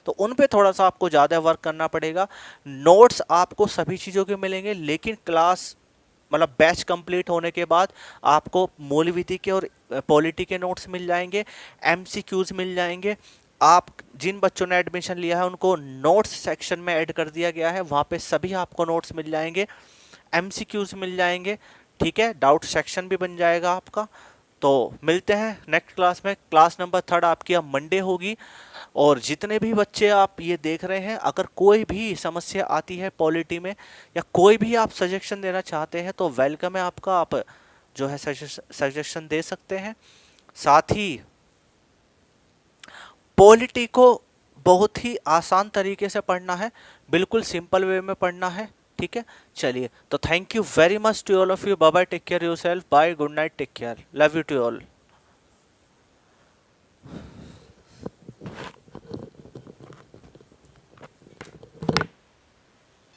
तो उन पे थोड़ा सा आपको ज़्यादा वर्क करना पड़ेगा। नोट्स आपको सभी चीज़ों के मिलेंगे, लेकिन क्लास मतलब बैच कंप्लीट होने के बाद आपको मूल विधि के और पॉलिटी के नोट्स मिल जाएंगे, एमसीक्यूज मिल जाएंगे। आप जिन बच्चों ने एडमिशन लिया है उनको नोट्स सेक्शन में ऐड कर दिया गया है, वहाँ पे सभी आपको नोट्स मिल जाएंगे, एमसीक्यूज मिल जाएंगे। ठीक है, डाउट सेक्शन भी बन जाएगा आपका। तो मिलते हैं नेक्स्ट क्लास में। क्लास नंबर 3 आपकी अब मंडे होगी। और जितने भी बच्चे आप ये देख रहे हैं, अगर कोई भी समस्या आती है पॉलिटी में या कोई भी आप सजेशन देना चाहते हैं तो वेलकम है आपका, आप जो है सजेशन दे सकते हैं। साथ ही पॉलिटी को बहुत ही आसान तरीके से पढ़ना है, बिल्कुल सिंपल वे में पढ़ना है, ठीक है। चलिए, तो thank you very much to all of you, bye bye, take care yourself, bye, good night, take care, love you to all.